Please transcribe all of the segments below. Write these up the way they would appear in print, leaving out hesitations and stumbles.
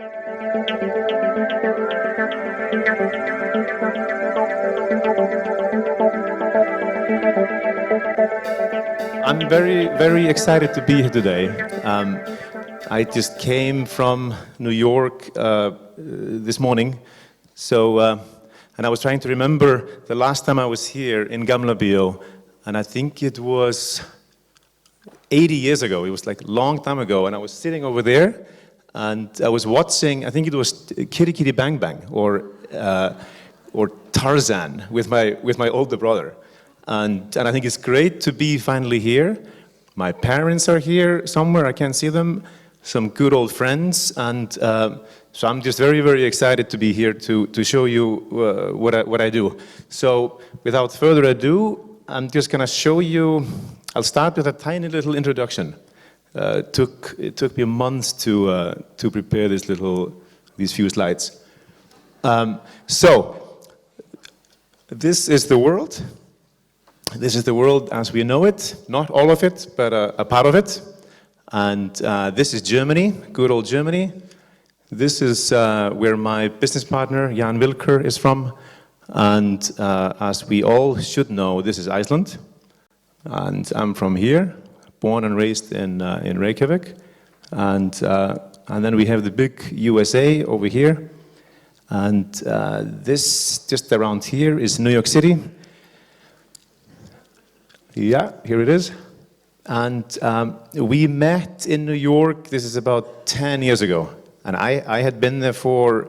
I'm very, very excited to be here today. I just came from New York this morning, and I was trying to remember the last time I was here in Gamla Bio, and I think it was 80 years ago. It was like a long time ago, and I was sitting over there, and I was watching, I think it was Kitty Kitty Bang Bang, or Tarzan with my older brother. And I think it's great to be finally here. My parents are here somewhere, I can't see them, some good old friends, and so I'm just very, very excited to be here to show you what I do. So without further ado, I'm just gonna show you, I'll start with a tiny little introduction. It took me months to prepare these few slides. So this is the world. This is the world as we know it, not all of it, but a part of it. And this is Germany, good old Germany. This is where my business partner, Jan Wilker, is from. And as we all should know, this is Iceland. And I'm from here, born and raised in Reykjavik. And then we have the big USA over here. And this, just around here, is New York City. Yeah, here it is. And we met in New York, this is about 10 years ago. And I had been there for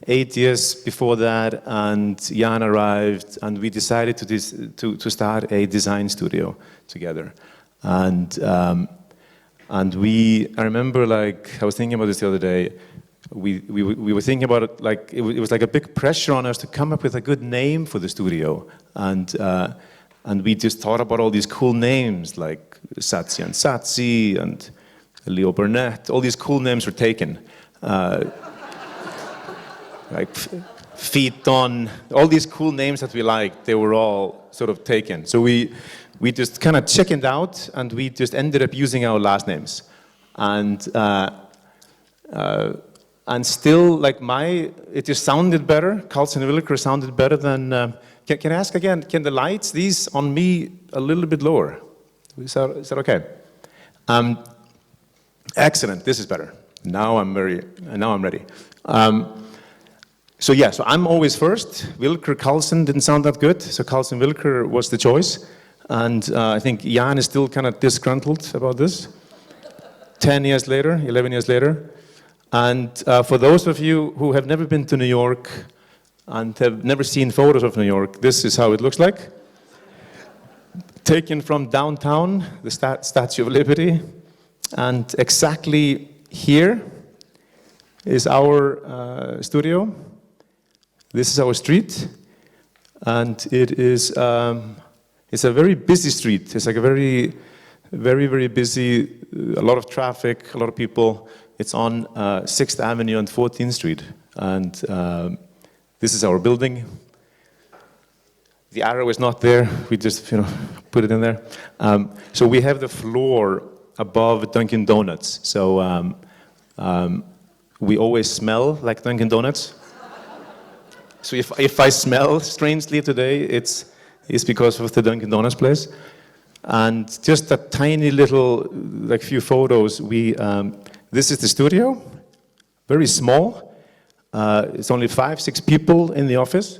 8 years before that, and Jan arrived, and we decided to start a design studio together. And I remember, like, I was thinking about this the other day, we were thinking about it, like, it was like a big pressure on us to come up with a good name for the studio. And we just thought about all these cool names, like Satsi and Satsi and Leo Burnett. All these cool names were taken. Like Feet On, all these cool names that we liked, they were all sort of taken. So we just kind of chickened out, and we just ended up using our last names. And still, like, it just sounded better. Karlssonwilker sounded better than. Can I ask again, can the lights, these on me, a little bit lower? Is that okay? Excellent, this is better. Now I'm ready. So I'm always first. Wilker Karlsson didn't sound that good, so Karlssonwilker was the choice. And I think Jan is still kind of disgruntled about this. 11 years later. And for those of you who have never been to New York, and have never seen photos of New York, this is how it looks like. Taken from downtown, the Statue of Liberty, and exactly here is our studio. This is our street, and it's a very busy street. It's like a very, very, very busy, a lot of traffic, a lot of people. It's on 6th Avenue and 14th Street, and this is our building. The arrow is not there. We just, put it in there. So we have the floor above Dunkin' Donuts. So we always smell like Dunkin' Donuts. So if I smell strangely today, it's because of the Dunkin' Donuts place. And just a tiny little, like, few photos. This is the studio, very small. It's only 5-6 people in the office,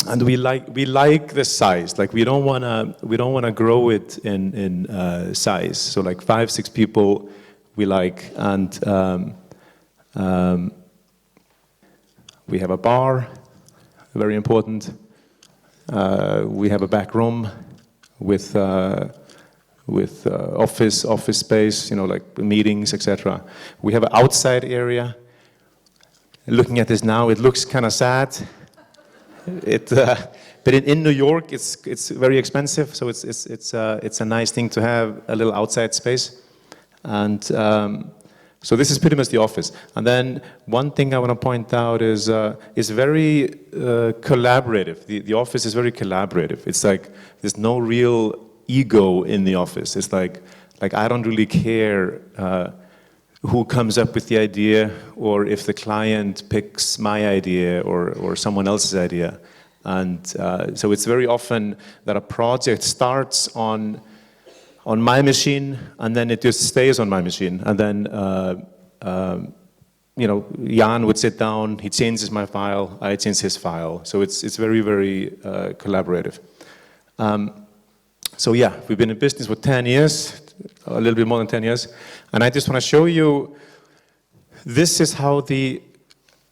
and we like the size. Like, we don't wanna grow it in size. So like 5-6 people we like, and we have a bar, very important. We have a back room with office space, like meetings, etc. We have an outside area. Looking at this now, it looks kind of sad. But in New York, it's very expensive, so it's a nice thing to have a little outside space. And so this is pretty much the office. And then one thing I want to point out is very collaborative. The office is very collaborative. It's like there's no real ego in the office. It's like I don't really care who comes up with the idea, or if the client picks my idea or someone else's idea. And so it's very often that a project starts on my machine, and then it just stays on my machine. And then, you know, Jan would sit down, he changes my file, I change his file. So it's very, very collaborative. So yeah, we've been in business for 10 years, a little bit more than 10 years. And I just want to show you, this is how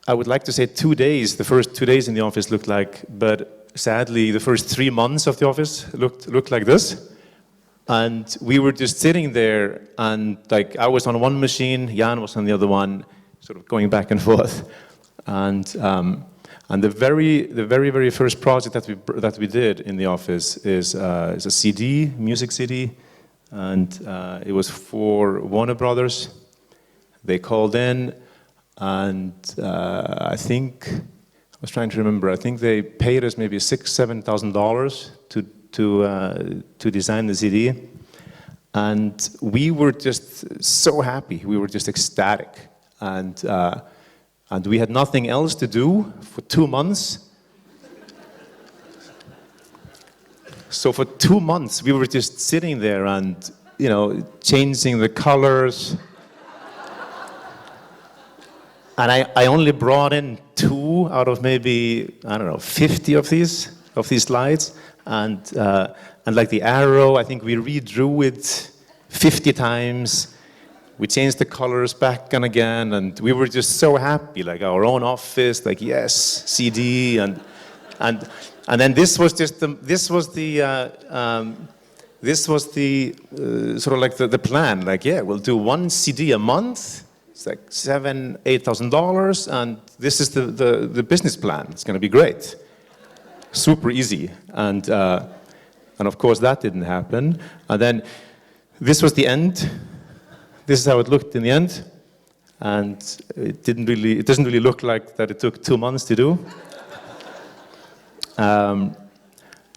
I would like to say 2 days, the first 2 days in the office looked like, but sadly the first 3 months of the office looked like this. And we were just sitting there, and like I was on one machine, Jan was on the other one, sort of going back and forth. And the very first project that we did in the office is a CD, music CD, and it was for Warner Brothers. They called in, and I think, I was trying to remember, I think they paid us maybe $6,000-7,000 to design the CD. And we were just so happy, we were just ecstatic. And we had nothing else to do for 2 months. So for 2 months, we were just sitting there and, you know, changing the colors. And I only brought in 2 out of maybe, I don't know, 50 of these slides. And like the arrow, I think we redrew it 50 times. We changed the colors back and again, and we were just so happy, like our own office, like yes, CD, and then this was just the sort of like the plan, like yeah, we'll do 1 CD a month. It's like $7,000-8,000, and this is the business plan. It's going to be great, super easy, and of course that didn't happen. And then this was the end. This is how it looked in the end, and it doesn't really look like that it took 2 months to do. And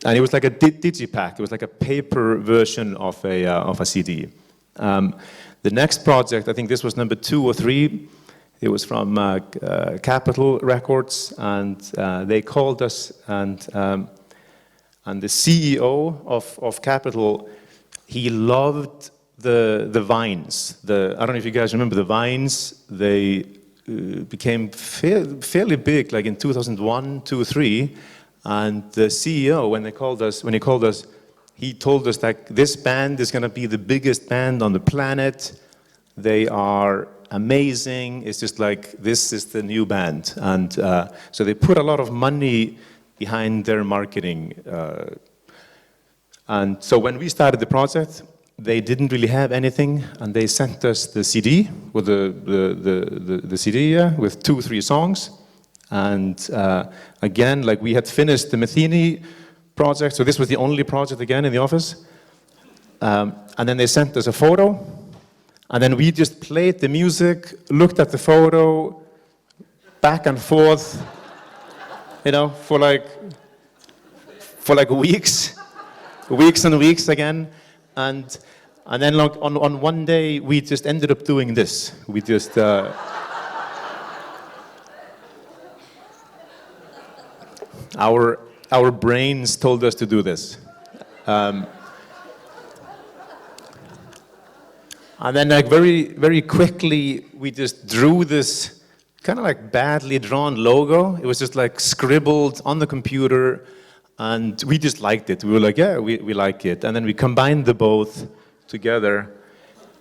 it was like a digipack. It was like a paper version of a CD. The next project, I think this was number 2 or 3. It was from Capitol Records, and they called us, and the CEO of Capitol, he loved the vines. I don't know if you guys remember the vines. They became fairly big, like in 2001, 2, 3. And the CEO, when he called us, he told us that this band is going to be the biggest band on the planet. They are amazing. It's just like, this is the new band. And so they put a lot of money behind their marketing. And so when we started the project, they didn't really have anything, and they sent us the CD, with the CD with 2 or 3 songs. And again, like we had finished the Matheny project, so this was the only project again in the office. And then they sent us a photo, and then we just played the music, looked at the photo, back and forth, you know, for like weeks and weeks again. And then like on one day, we just ended up doing this. We just... Our brains told us to do this. And then like very, very quickly, we just drew this kind of like badly drawn logo. It was just like scribbled on the computer, and we just liked it. We were like, yeah, we like it. And then we combined the both together,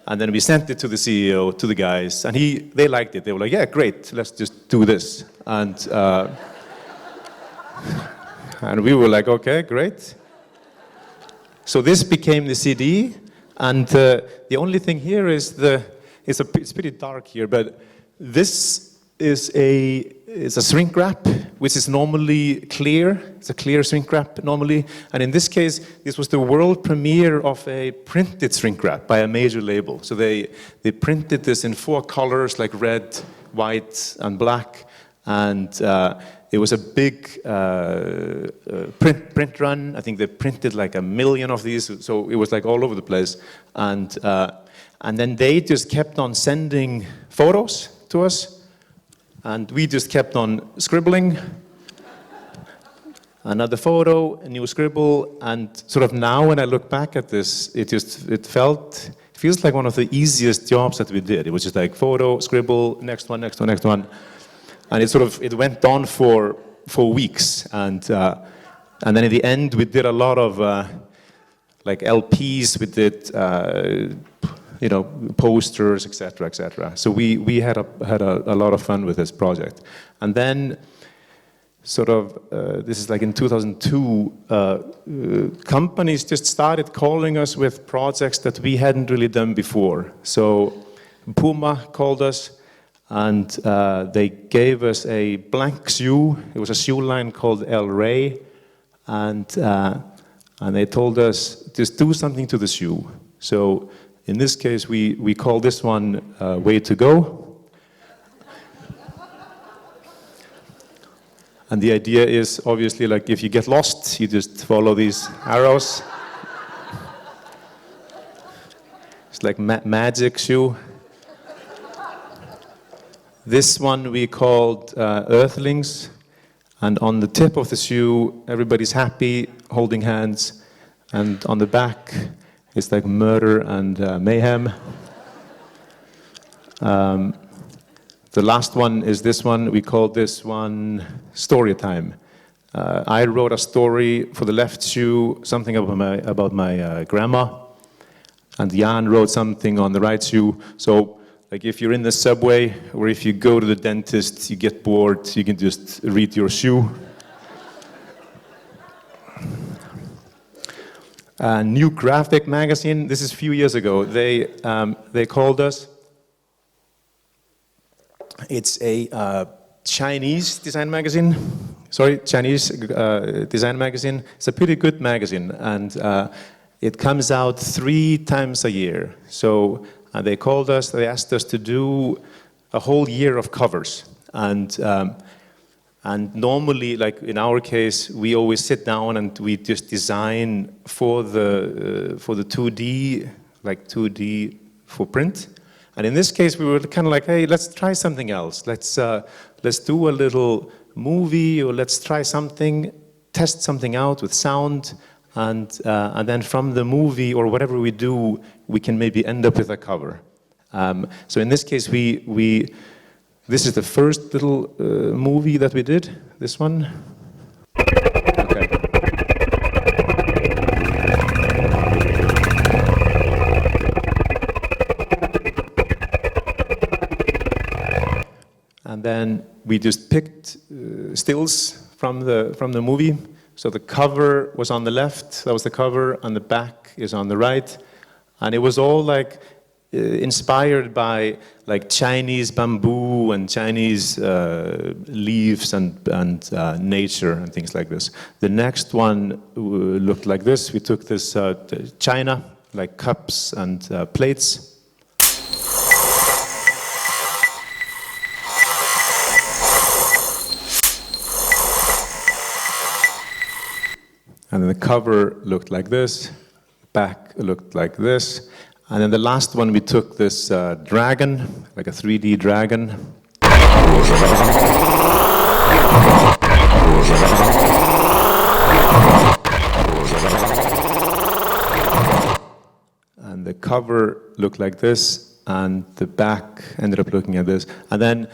and then we sent it to the CEO, to the guys, and they liked it. They were like, yeah, great, let's just do this. And we were like, okay, great. So this became the CD, and the only thing here is it's pretty dark here, but this is a shrink wrap, which is normally clear. It's a clear shrink wrap normally, and in this case, this was the world premiere of a printed shrink wrap by a major label. So they printed this in 4 colors, like red, white, and black, and it was a big print run. I think they printed like 1 million of these, so it was like all over the place. And And then they just kept on sending photos to us, and we just kept on scribbling. Another photo, a new scribble, and sort of now when I look back at this, it feels like one of the easiest jobs that we did. It was just like photo, scribble, next one, next one, next one. And it went on for weeks. And then in the end, we did a lot of like LPs, we did posters, etc., etc. So we had a lot of fun with this project. And then this is like in 2002, companies just started calling us with projects that we hadn't really done before. So Puma called us, and they gave us a blank shoe. It was a shoe line called El Rey, and they told us, just do something to the shoe. So in this case, we call this one Way to Go. And the idea is obviously like if you get lost, you just follow these arrows. It's like magic shoe. This one we called Earthlings. And on the tip of the shoe, everybody's happy, holding hands. And on the back, it's like murder and mayhem. The last one is this one. We called this one Story Time. I wrote a story for the left shoe, something about my grandma, and Jan wrote something on the right shoe. So, like if you're in the subway or if you go to the dentist, you get bored, you can just read your shoe. New Graphic magazine. This is a few years ago. They called us. It's a Chinese design magazine. Chinese design magazine. It's a pretty good magazine, and it comes out 3 times a year. So they called us. They asked us to do a whole year of covers, and normally, like in our case, we always sit down and we just design for the 2D, like 2D for print. And in this case, we were kind of like, hey, let's try something else. Let's do a little movie, or let's try something, test something out with sound, and then from the movie or whatever we do, we can maybe end up with a cover. So in this case, this is the first little movie that we did. This one. Okay. And then we just picked stills from the movie. So the cover was on the left, that was the cover, and the back is on the right. And it was all like inspired by like Chinese bamboo and Chinese leaves and nature and things like this. The next one looked like this. We took this china, like cups and plates. And then the cover looked like this, back looked like this. And then the last one, we took this dragon, like a 3D dragon. And the cover looked like this, and the back ended up looking at this. And then,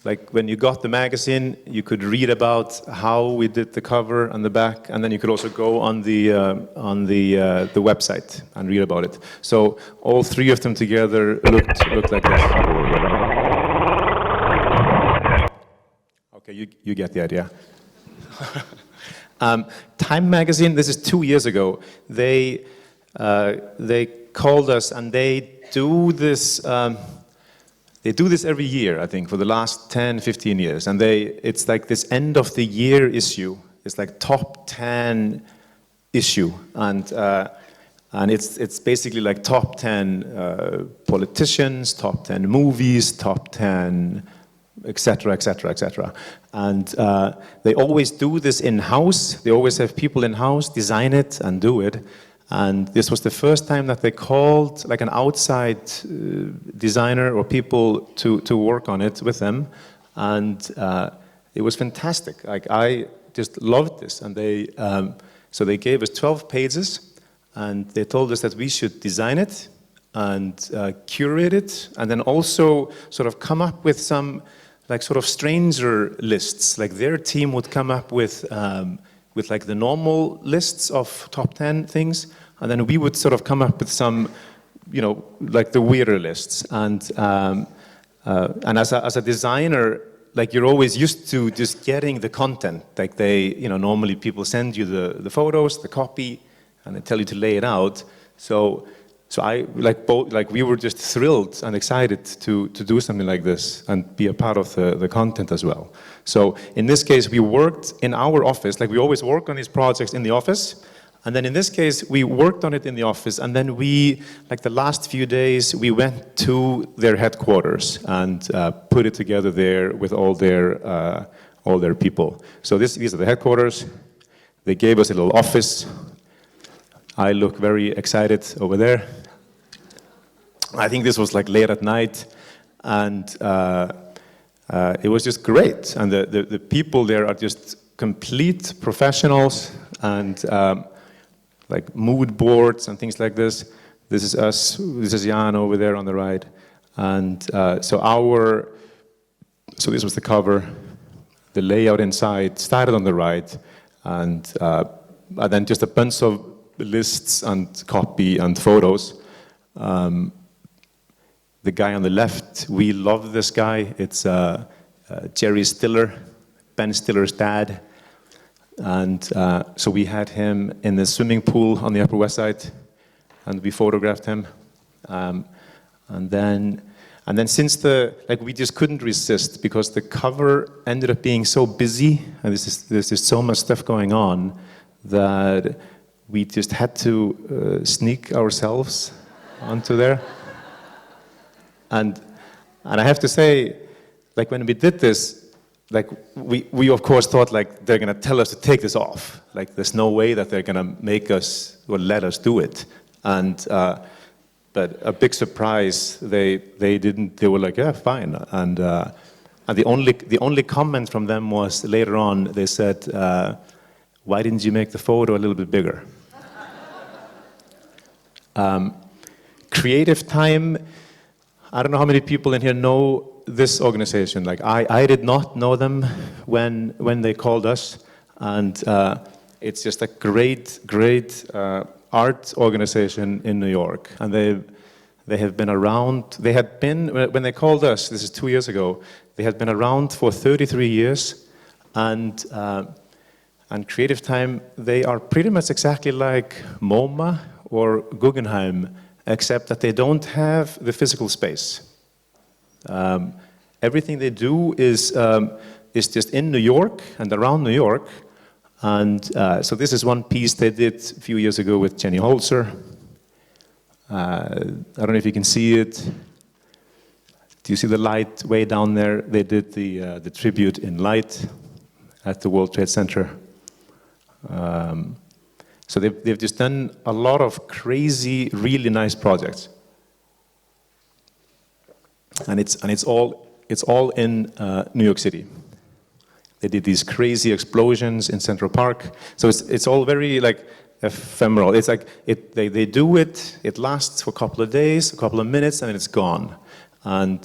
like when you got the magazine, you could read about how we did the cover and the back, and then you could also go on the website and read about it. So all 3 of them together looked like this. Okay, you get the idea. Time magazine. This is 2 years ago. They called us, and they do this. They do this every year, I think, for the last 10, 15 years. And it's like this end of the year issue. It's like top 10 issue. And it's basically like top 10 politicians, top 10 movies, top 10, etc., etc., etc. And they always do this in-house. They always have people in-house design it and do it. And this was the first time that they called like an outside designer or people to work on it with them. And it was fantastic. Like, I just loved this. And so they gave us 12 pages, and they told us that we should design it and curate it, and then also sort of come up with some like sort of stranger lists. Like, their team would come up with like the normal lists of top 10 things, and then we would sort of come up with some, you know, like the weirder lists. And as a designer, like, you're always used to just getting the content. Like, you know, normally people send you the photos, the copy, and they tell you to lay it out. So I we were just thrilled and excited to do something like this and be a part of the content as well. So in this case, we worked in our office. Like, we always work on these projects in the office. And then in this case, we worked on it in the office, and then like the last few days, we went to their headquarters and put it together there with all their people. So these are the headquarters. They gave us a little office. I look very excited over there. I think this was like late at night, and it was just great. And the people there are just complete professionals, and like mood boards and things like this. This is us. This is Jan over there on the right. And so this was the cover. The layout inside started on the right, and then just a bunch of lists and copy and photos. The guy on the left, we love this guy. It's Jerry Stiller, Ben Stiller's dad. And so we had him in the swimming pool on the Upper West Side, and we photographed him. And then since we just couldn't resist, because the cover ended up being so busy, and there's just so much stuff going on, that we just had to sneak ourselves onto there. And I have to say, like, when we did this, like, we of course thought, like, they're gonna tell us to take this off. Like, there's no way that they're gonna make us or let us do it. And but a big surprise, they didn't. They were like, yeah, fine. And the only comment from them was later on. They said, why didn't you make the photo a little bit bigger? Creative Time. I don't know how many people in here know this organization. Like, I did not know them when they called us, and it's just a great art organization in New York, and they have been around. They had been, when they called us, this is 2 years ago, they had been around for 33 years, and Creative Time, they are pretty much exactly like MoMA or Guggenheim, except that they don't have the physical space. Everything they do is just in New York and around New York. And so this is one piece they did a few years ago with Jenny Holzer. I don't know if you can see it. Do you see the light way down there? They did the tribute in light at the World Trade Center. So they've just done a lot of crazy, really nice projects, and it's all in New York City. They did these crazy explosions in Central Park, so it's all very like ephemeral. It's like they do it. It lasts for a couple of days, a couple of minutes, and then it's gone. And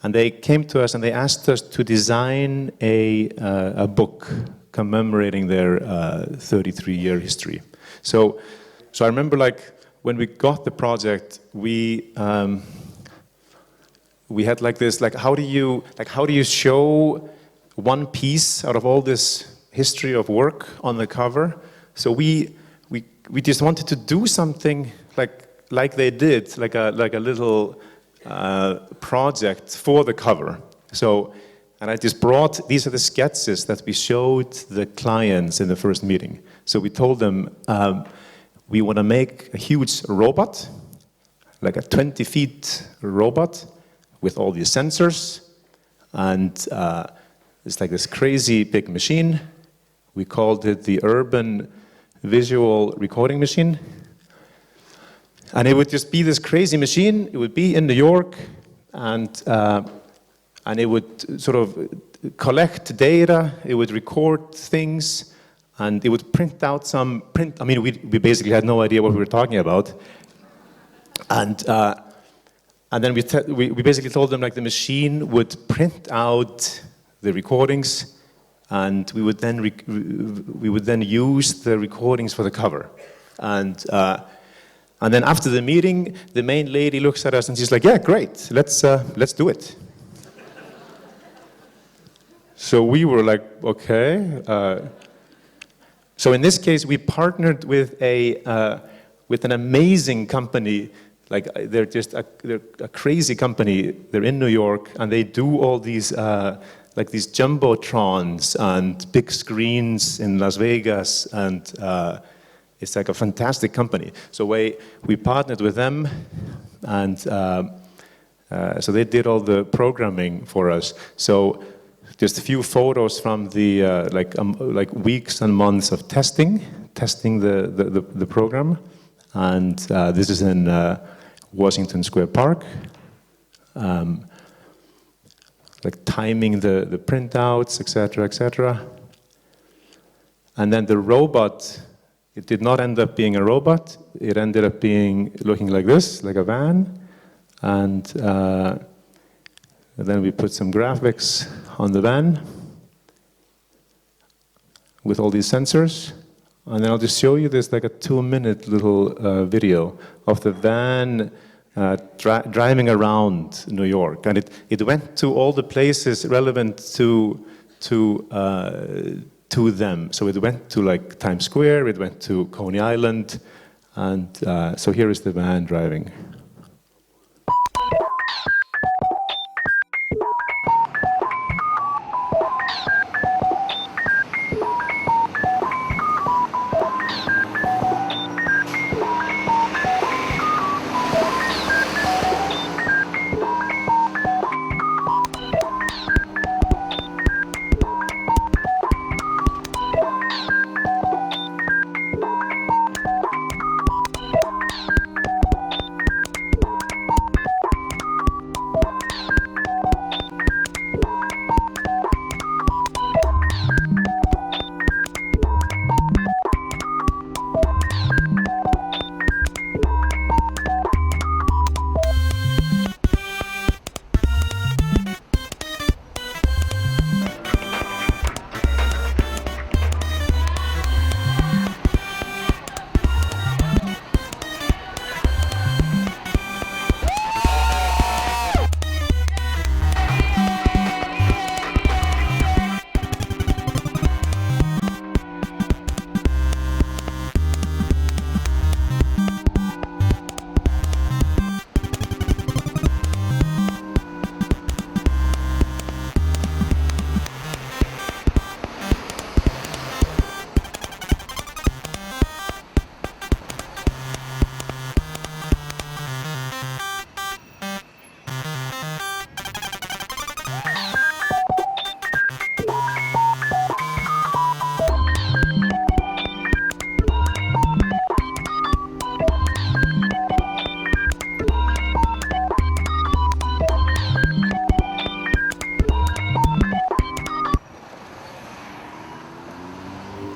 they came to us and they asked us to design a book commemorating their 33-year history. So I remember, like, when we got the project, we had like this, like, how do you show one piece out of all this history of work on the cover? So we just wanted to do something like they did, like a little project for the cover. So. And I just brought, these are the sketches that we showed the clients in the first meeting. So we told them, we want to make a huge robot, like a 20-feet robot with all these sensors. And it's like this crazy big machine. We called it the Urban Visual Recording Machine. And it would just be this crazy machine. It would be in New York, and it would sort of collect data. It would record things, and it would print out some print. I mean, we basically had no idea what we were talking about, and then we basically told them like the machine would print out the recordings, and we would then use the recordings for the cover, and then after the meeting, the main lady looks at us and she's like, "Yeah, great, let's do it." So we were like, "Okay." So in this case, we partnered with an amazing company. Like they're a crazy company. They're in New York, and they do all these like these jumbotrons and big screens in Las Vegas, and it's like a fantastic company. So we partnered with them, and so they did all the programming for us. So just a few photos from the like weeks and months of testing the program, and this is in Washington Square Park. Like timing the printouts, etc., etc. And then the robot, it did not end up being a robot. It ended up looking like this, like a van. And then we put some graphics on the van with all these sensors. And then I'll just show you this like a 2-minute little video of the van driving around New York, and it went to all the places relevant to them. So it went to like Times Square, it went to Coney Island, and so here is the van driving.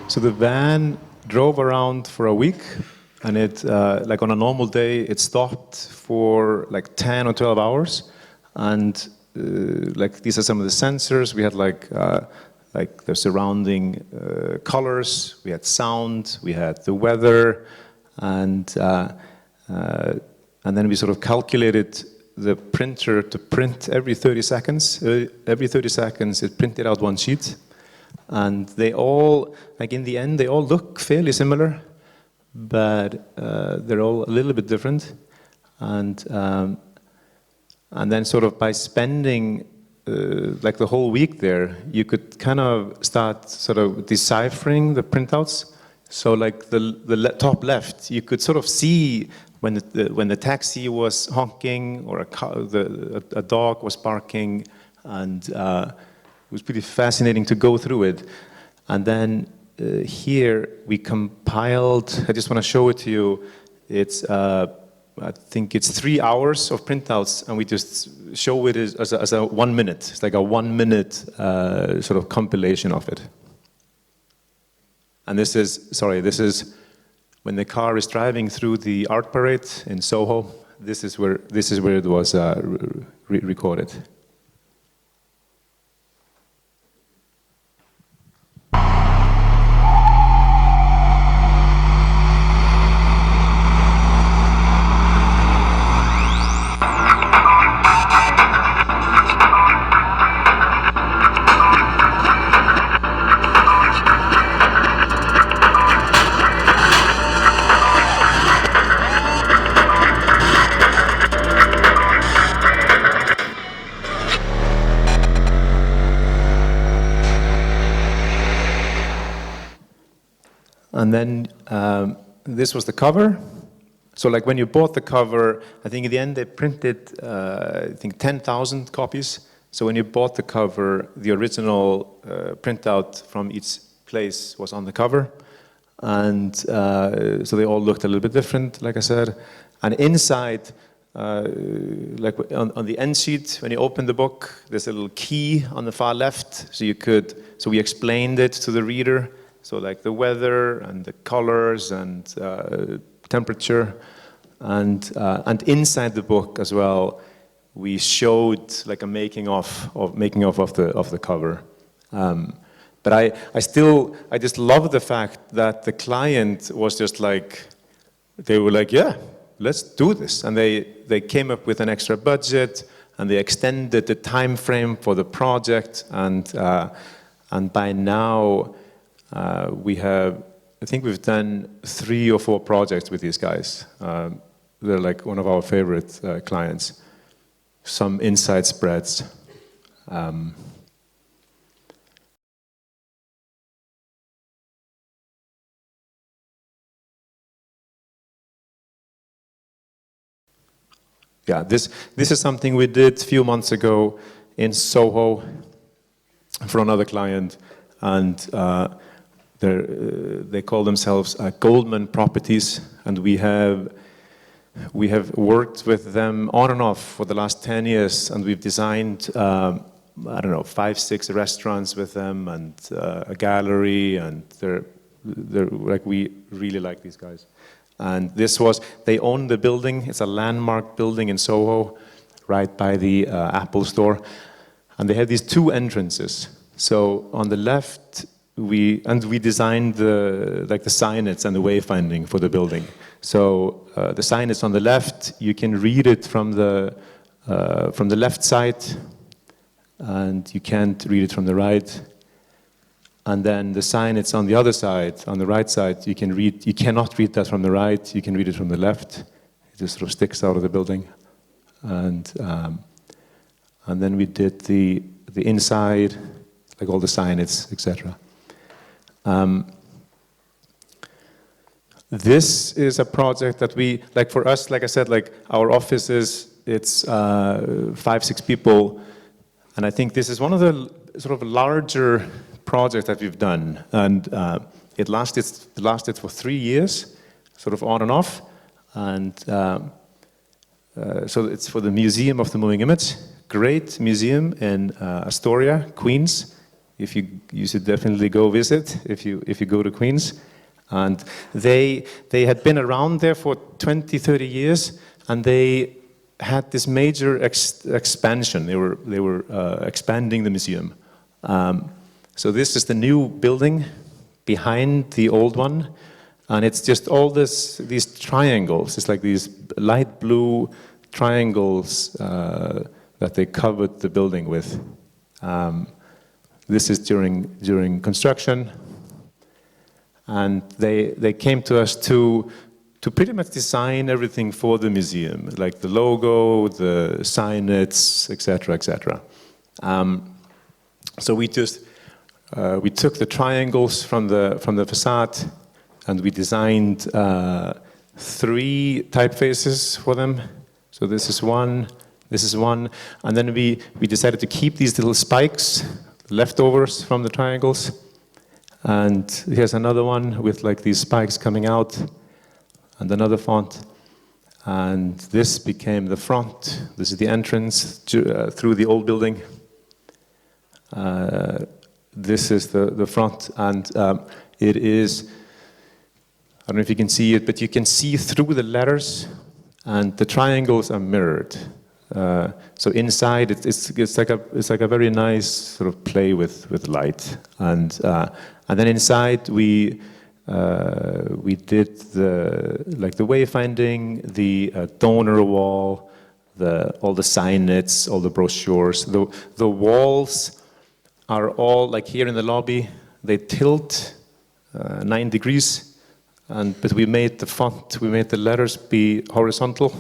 So the van drove around for a week, and it, like on a normal day, it stopped for like 10 or 12 hours. And like these are some of the sensors. We had like the surrounding colors, we had sound, we had the weather, and then we sort of calculated the printer to print every 30 seconds. Every 30 seconds, it printed out one sheet. And they all, like in the end, they all look fairly similar, but they're all a little bit different. And then sort of by spending like the whole week there, you could kind of start sort of deciphering the printouts. So like the top left, you could sort of see when the taxi was honking or a dog was barking, and it was pretty fascinating to go through it. And then here we compiled, I just want to show it to you, it's I think it's 3 hours of printouts, and we just show it as a 1 minute. It's like a 1 minute sort of compilation of it. And this is when the car is driving through the art parade in Soho. This is where it was recorded. And then this was the cover. So like when you bought the cover, I think in the end they printed, I think 10,000 copies. So when you bought the cover, the original printout from each place was on the cover. And so they all looked a little bit different, like I said. And inside, like on the end sheet, when you open the book, there's a little key on the far left. So we explained it to the reader. So like the weather and the colors and temperature, and inside the book as well, we showed like a making of the cover. But I just love the fact that the client was just like, they were like, yeah, let's do this, and they came up with an extra budget, and they extended the time frame for the project, and by now. I think we've done 3 or 4 projects with these guys. They're like one of our favorite clients. Some inside spreads. Yeah, this is something we did a few months ago in Soho for another client, and they call themselves Goldman Properties, and we have worked with them on and off for the last 10 years, and we've designed I don't know, 5, 6 restaurants with them, and a gallery, and they're like, we really like these guys. And they own the building. It's a landmark building in Soho, right by the Apple store, and they have these 2 entrances. So on the left, we designed the signage and the wayfinding for the building. So the signage on the left, you can read it from the left side, and you can't read it from the right. And then the signage on the other side, on the right side, you cannot read that from the right. You can read it from the left. It just sort of sticks out of the building. And then we did the inside, like all the signage, etc. This is a project that we, like for us, like I said, like our office it's 5, 6 people, and I think this is one of the sort of larger projects that we've done, and it lasted for 3 years, sort of on and off, and so it's for the Museum of the Moving Image, great museum in Astoria, Queens. You should definitely go visit if you go to Queens. And they had been around there for 20, 30 years, and they had this major expansion. They were expanding the museum. So this is the new building behind the old one, and it's just all these triangles. It's like these light blue triangles that they covered the building with. This is during construction, and they came to us to pretty much design everything for the museum, like the logo, the signage, etc., etc. So we took the triangles from the facade, and we designed 3 typefaces for them. So this is one, and then we decided to keep these little spikes, leftovers from the triangles. And here's another one with like these spikes coming out, and another font. And this became the front. This is the entrance through the old building. This is the front, and it is, I don't know if you can see it, but you can see through the letters, and the triangles are mirrored. So inside, it's like a very nice sort of play with light, and then inside we did the wayfinding, the donor wall, all the signage, all the brochures. The walls are all, like here in the lobby, they tilt 9 degrees, but we made the font, we made the letters be horizontal,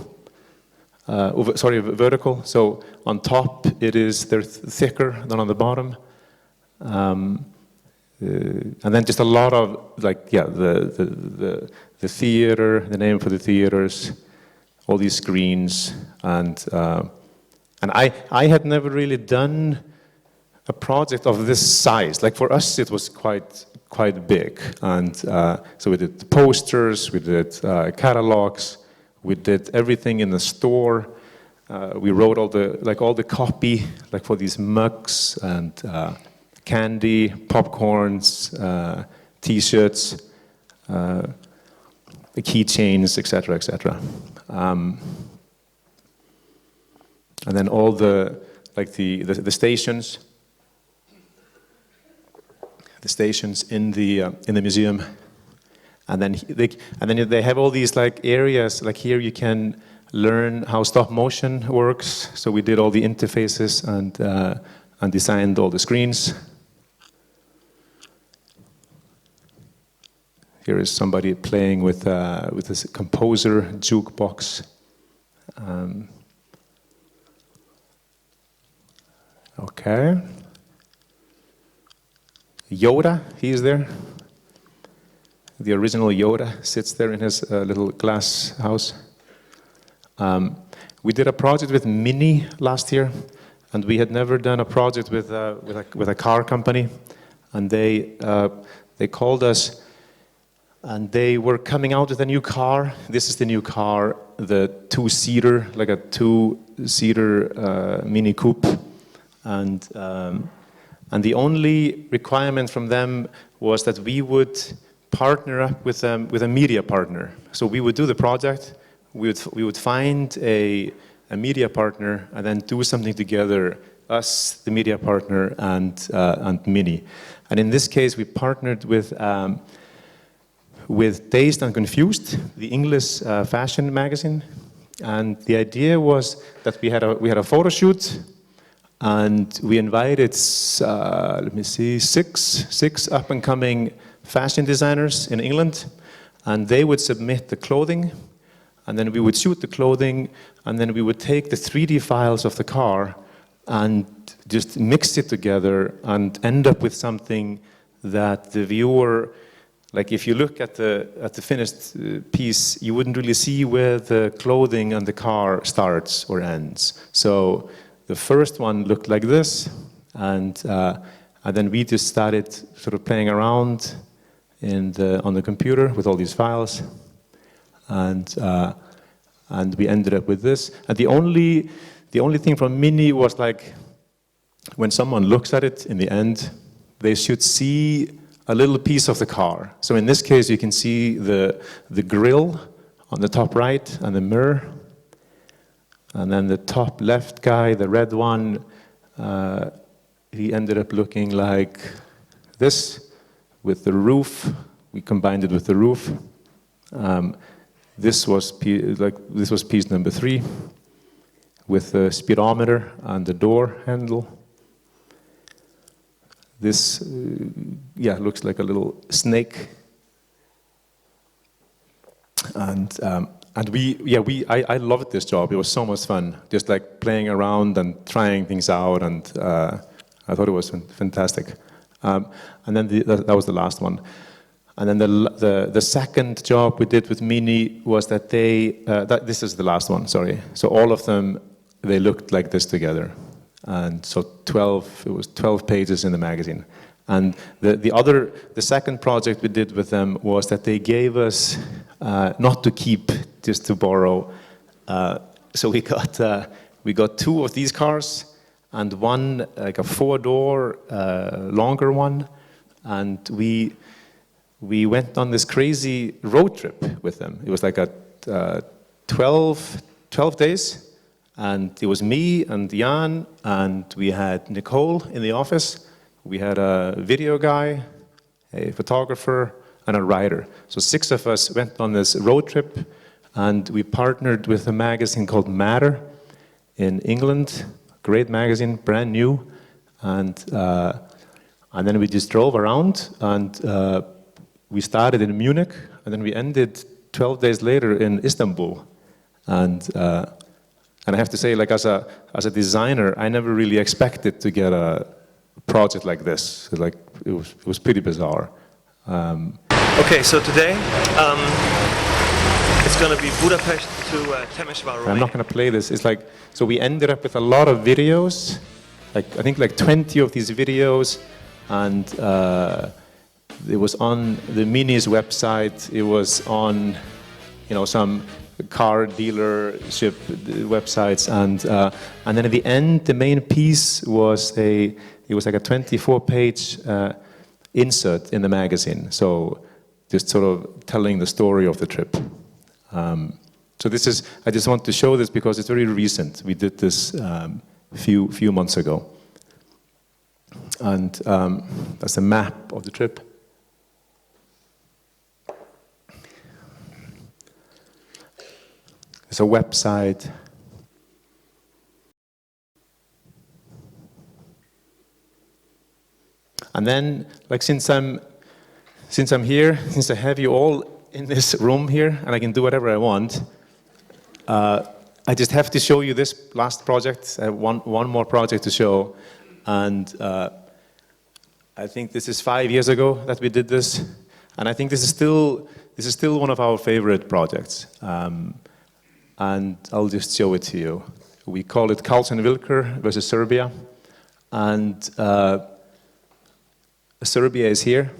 vertical. So on top they're thicker than on the bottom. And then just a lot of the theater, the name for the theaters, all these screens, and I had never really done a project of this size. Like for us, it was quite big, and so we did posters, we did catalogs, we did everything in the store. We wrote all the copy, like for these mugs and candy, popcorns, T-shirts, keychains, etc., etc. And then all the stations. The stations in the museum, and then they have all these like areas. Like here, you can learn how stop motion works. So we did all the interfaces and designed all the screens. Here is somebody playing with this composer jukebox. Okay. Yoda, he is there. The original Yoda sits there in his little glass house. We did a project with Mini last year, and we had never done a project with a car company, and they called us, and they were coming out with a new car. This is the new car, the two-seater, like a two-seater Mini Coupe, and the only requirement from them was that we would partner up with a media partner. So we would do the project, we would find a media partner, and then do something together, us, the media partner, and Mini. And in this case, we partnered with Dazed and Confused, the English fashion magazine. And the idea was that we had a photo shoot. And we invited, six up-and-coming fashion designers in England, and they would submit the clothing, and then we would shoot the clothing, and then we would take the 3D files of the car and just mix it together and end up with something that the viewer, like if you look at the finished piece, you wouldn't really see where the clothing and the car starts or ends. So the first one looked like this, and then we just started sort of playing around on the computer with all these files, and we ended up with this. And the only thing from Mini was like, when someone looks at it in the end, they should see a little piece of the car. So in this case, you can see the grille on the top right and the mirror. And then the top left guy, the red one, he ended up looking like this with the roof. We combined it with the roof. This was piece number 3 with the speedometer and the door handle. This, looks like a little snake. And I loved this job. It was so much fun, just like playing around and trying things out, and I thought it was fantastic. And then that was the last one. And then the second job we did with Mini was that this is the last one, sorry. So all of them, they looked like this together. And so it was 12 pages in the magazine. And the second project we did with them was that they gave us, not to keep, just to borrow, So we got 2 of these cars and one like a 4-door longer one, and we went on this crazy road trip with them. It was like a 12 days, and it was me and Jan, and we had Nicole in the office. We had a video guy, a photographer, and a writer. So 6 of us went on this road trip, and we partnered with a magazine called Meðal in England. Great magazine, brand new, and then we just drove around, and we started in Munich, and then we ended 12 days later in Istanbul, and I have to say, like as a designer, I never really expected to get a project like this. Like it was pretty bizarre. Okay, so today it's going to be Budapest to Temesvar. I'm not going to play this. It's like, so we ended up with a lot of videos, like I think like 20 of these videos, and it was on the Mini's website. It was on, some car dealership websites, and then at the end, the main piece was it was like a 24-page insert in the magazine. So just sort of telling the story of the trip. So this is, I just want to show this because it's very recent. We did this few months ago. And that's a map of the trip. It's a website. And then, like, since I'm here, since I have you all in this room here, and I can do whatever I want, I just have to show you this last project. I have one more project to show, and I think this is 5 years ago that we did this, and I think this is still one of our favorite projects. And I'll just show it to you. We call it Karlssonwilker versus Serbia, and Serbia is here.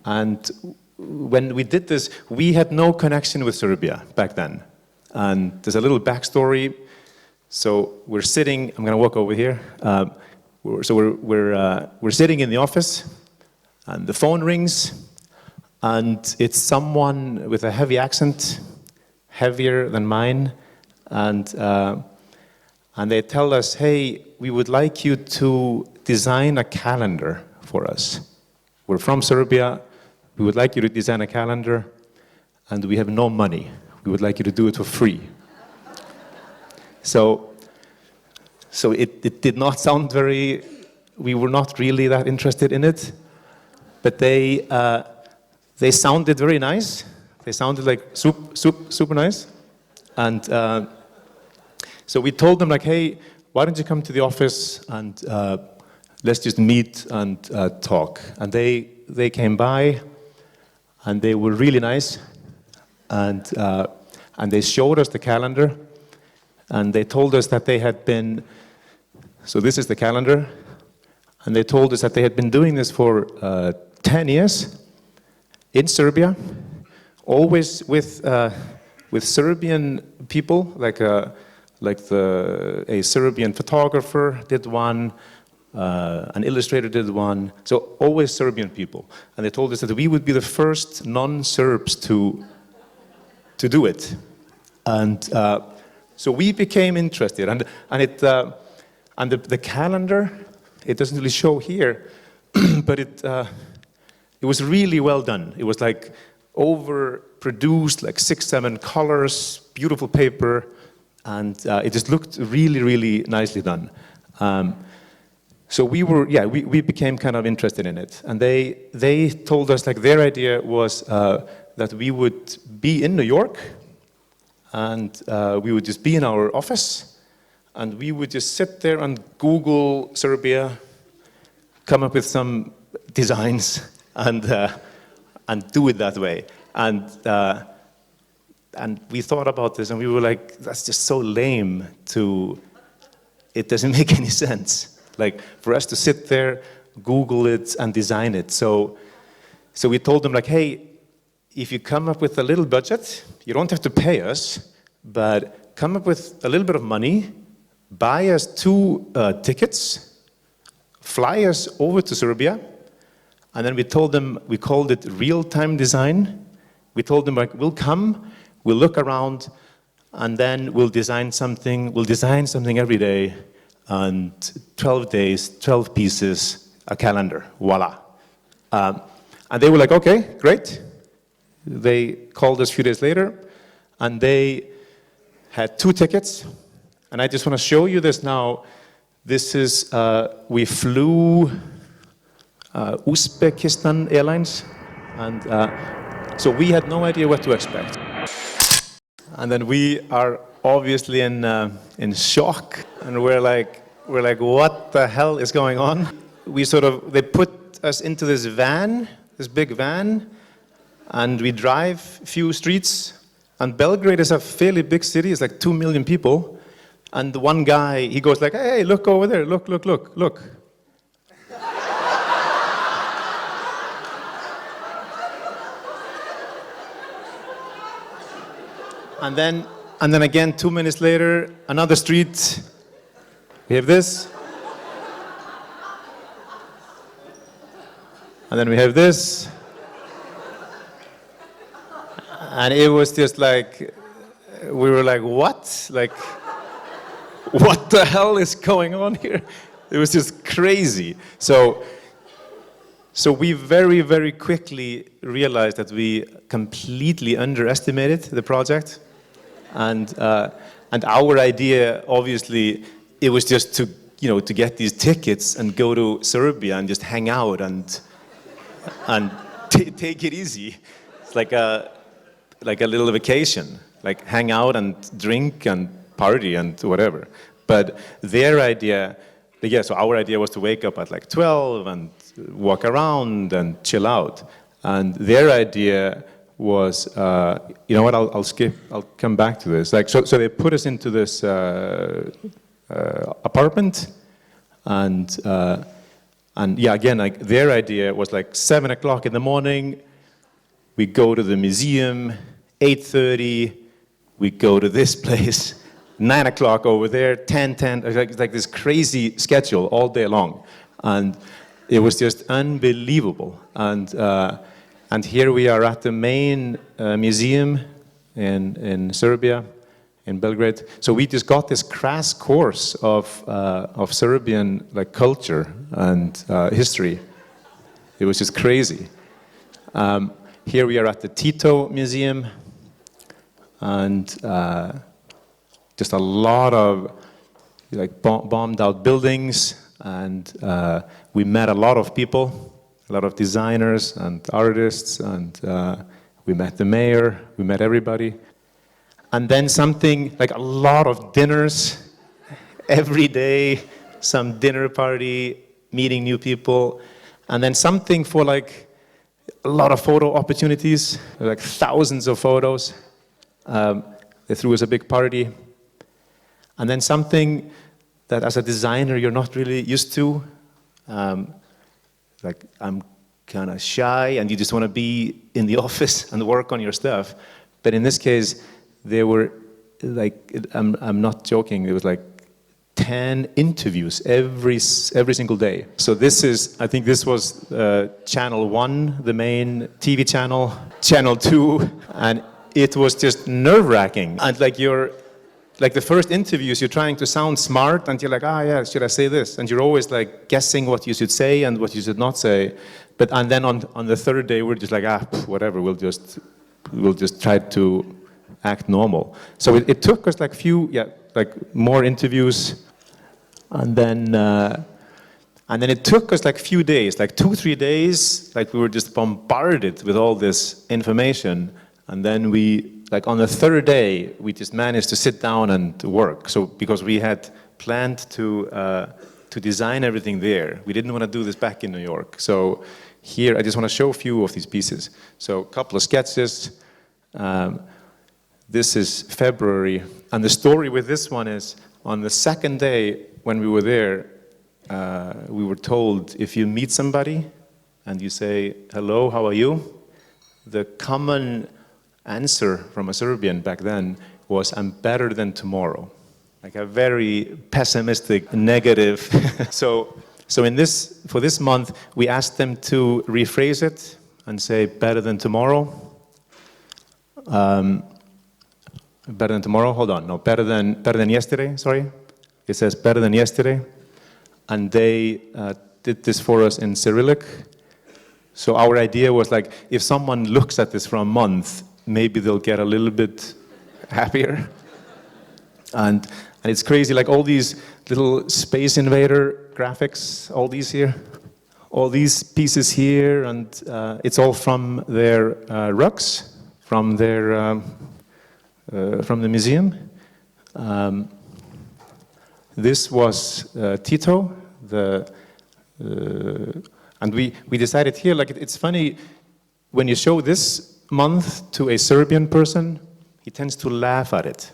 And when we did this, we had no connection with Serbia back then. And there's a little backstory. So we're sitting, I'm gonna walk over here. We're sitting in the office, and the phone rings, and it's someone with a heavy accent, heavier than mine, and they tell us, hey, we would like you to design a calendar for us. We're from Serbia, we would like you to design a calendar, and we have no money. We would like you to do it for free. So it did not sound we were not really that interested in it, but they sounded very nice. They sounded like super nice. And so we told them, like, hey, why don't you come to the office and let's just meet and talk. And they came by, and they were really nice. And they showed us the calendar, and they told us that they had been, so this is the calendar, and they told us that they had been doing this for 10 years in Serbia, always with Serbian people, like a Serbian photographer did one, an illustrator did one, so always Serbian people. And they told us that we would be the first non-Serbs to do it. And so we became interested, and the calendar, it doesn't really show here, but it was really well done. It was like overproduced, like 6-7 colors, beautiful paper, and it just looked really, really nicely done. So we became kind of interested in it, and they told us, like, their idea was that we would be in New York, and we would just be in our office, and we would just sit there and Google Serbia, come up with some designs, and do it that way. And we thought about this, and we were like, that's just so lame it doesn't make any sense. Like, for us to sit there, Google it, and design it. So we told them, like, hey, if you come up with a little budget, you don't have to pay us, but come up with a little bit of money, buy us 2 tickets, fly us over to Serbia, and then we told them, we called it real-time design. We told them, like, we'll come, we'll look around, and then we'll design something every day, and 12 days, 12 pieces, a calendar, voila. And they were like, okay, great. They called us a few days later, and they had 2 tickets, and I just want to show you this now. This is, we flew Uzbekistan Airlines, and so we had no idea what to expect. And then we are obviously in shock, and we're like, what the hell is going on? They put us into this van, this big van, and we drive a few streets. And Belgrade is a fairly big city, it's like 2 million people. And the one guy, he goes like, hey, look over there, look. And then again, 2 minutes later, another street, we have this. And then we have this. And it was just like, we were like, what? Like, what the hell is going on here? It was just crazy. So we very, very quickly realized that we completely underestimated the project. And our idea, obviously, it was just to get these tickets and go to Serbia and just hang out and take it easy. It's like a little vacation, like hang out and drink and party and whatever. But their idea, so our idea was to wake up at like 12 and walk around and chill out. And their idea was, you know what, I'll skip, I'll come back to this. Like, so they put us into this apartment, and yeah, again, like their idea was like 7 o'clock in the morning, we go to the museum, 8:30, we go to this place, 9 o'clock over there, 10, like this crazy schedule all day long. And it was just unbelievable. And here we are at the main museum in Serbia, in Belgrade. So we just got this crash course of Serbian culture and history. It was just crazy. Here we are at the Tito Museum, and just a lot of bombed out buildings, and we met a lot of people. A lot of designers and artists, and we met the mayor, we met everybody. And then something, like a lot of dinners, every day, some dinner party, meeting new people, and then something for a lot of photo opportunities, like thousands of photos. They threw us a big party. And then something that as a designer you're not really used to. I'm kind of shy and you just want to be in the office and work on your stuff. But in this case, there were I'm not joking, there was 10 interviews every single day. So I think this was channel 1, the main TV channel, channel 2, and it was just nerve-wracking. And the first interviews, you're trying to sound smart, and you're like, yeah, should I say this? And you're always guessing what you should say and what you should not say. And then on the third day, we're just whatever, we'll just try to act normal. So it took us more interviews, and then it took us few days, 2-3 days, we were just bombarded with all this information, and then on the third day, we just managed to sit down and work. So because we had planned to design everything there, we didn't want to do this back in New York. So here, I just want to show a few of these pieces. So a couple of sketches. This is February, and the story with this one is, on the second day when we were there, we were told if you meet somebody and you say, hello, how are you? The common answer from a Serbian back then was I'm better than tomorrow. Like a very pessimistic, negative. So for this month, we asked them to rephrase it and say better than tomorrow. Better than tomorrow, hold on, no, better than yesterday, sorry. It says better than yesterday. And they did this for us in Cyrillic. So our idea was like, if someone looks at this for a month, maybe they'll get a little bit happier. And it's crazy, like all these little Space Invader graphics, all these here, all these pieces here, and it's all from their rugs, from their from the museum. This was Tito, and we decided here, like it's funny, when you show this month to a Serbian person, he tends to laugh at it.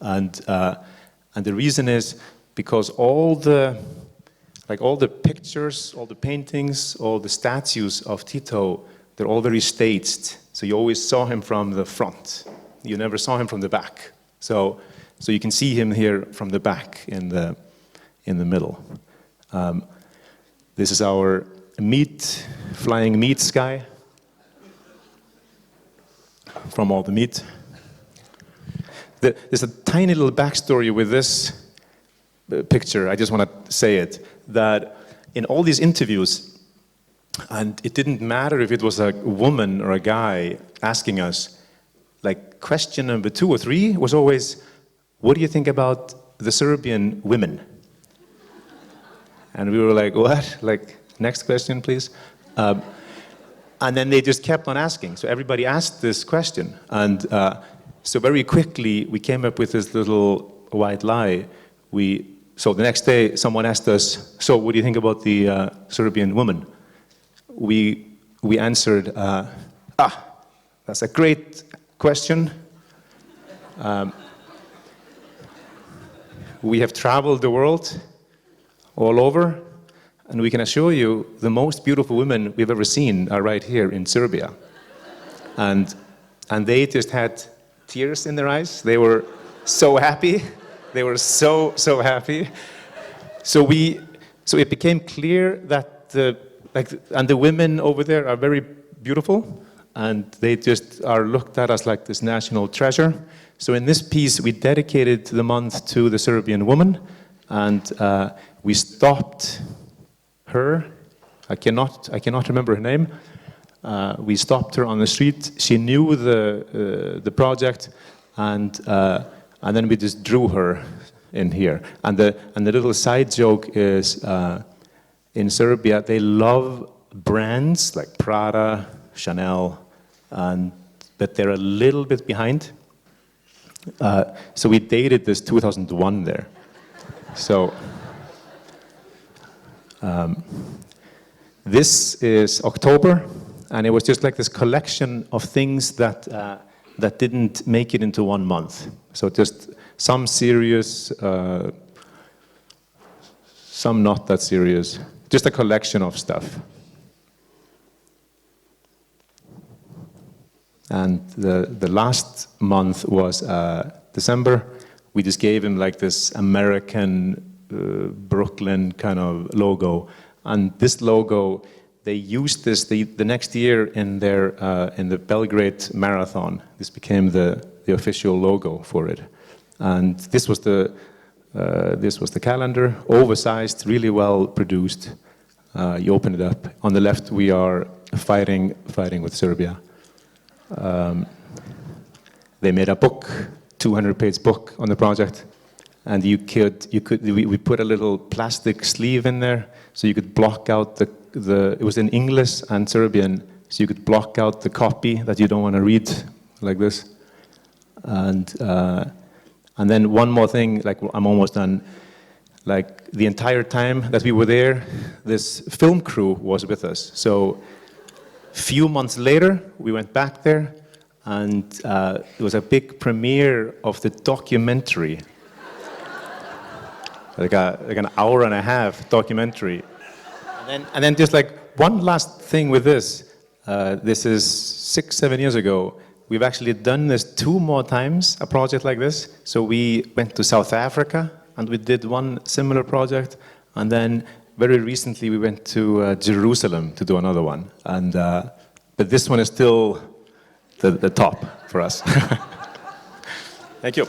And the reason is because all the pictures, all the paintings, all the statues of Tito, they're all very staged. So you always saw him from the front. You never saw him from the back. So you can see him here from the back in the middle. This is our flying meat sky from all the meat. There's a tiny little backstory with this picture. I just want to say it, that in all these interviews, and it didn't matter if it was a woman or a guy asking us, like question number 2 or 3 was always, what do you think about the Serbian women? And we were like, what? Like, next question, please. And then they just kept on asking. So everybody asked this question. And so very quickly, we came up with this little white lie. So the next day, someone asked us, so what do you think about the Serbian woman? We answered, that's a great question. We have traveled the world all over, and we can assure you the most beautiful women we've ever seen are right here in Serbia. And they just had tears in their eyes. They were so happy. They were so happy. So it became clear that the women over there are very beautiful, and they just are looked at as like this national treasure. So in this piece, we dedicated the month to the Serbian woman, and we stopped her. I cannot remember her name. We stopped her on the street. She knew the project, and then we just drew her in here. And the little side joke is, in Serbia, they love brands like Prada, Chanel, but they're a little bit behind. So we dated this 2001 there. So this is October, and it was just like this collection of things that didn't make it into one month. So just some serious, some not that serious, just a collection of stuff. And the last month was December. We just gave him like this American Brooklyn kind of logo. And this logo, they used this the next year in the Belgrade Marathon. This became the official logo for it. And this was the calendar, oversized, really well produced. You open it up. On the left, we are fighting with Serbia. They made a book, 200-page book on the project, and we put a little plastic sleeve in there so you could block out it was in English and Serbian, so you could block out the copy that you don't want to read, like this. And then one more thing, like I'm almost done. Like the entire time that we were there, this film crew was with us. So few months later, we went back there, and it was a big premiere of the documentary, like an hour and a half documentary. And then just like one last thing with this. This is 6-7 years ago. we've actually done this 2 more times, a project like this. So we went to South Africa and we did one similar project, and then very recently we went to Jerusalem to do another one. And but this one is still the top for us. Thank you.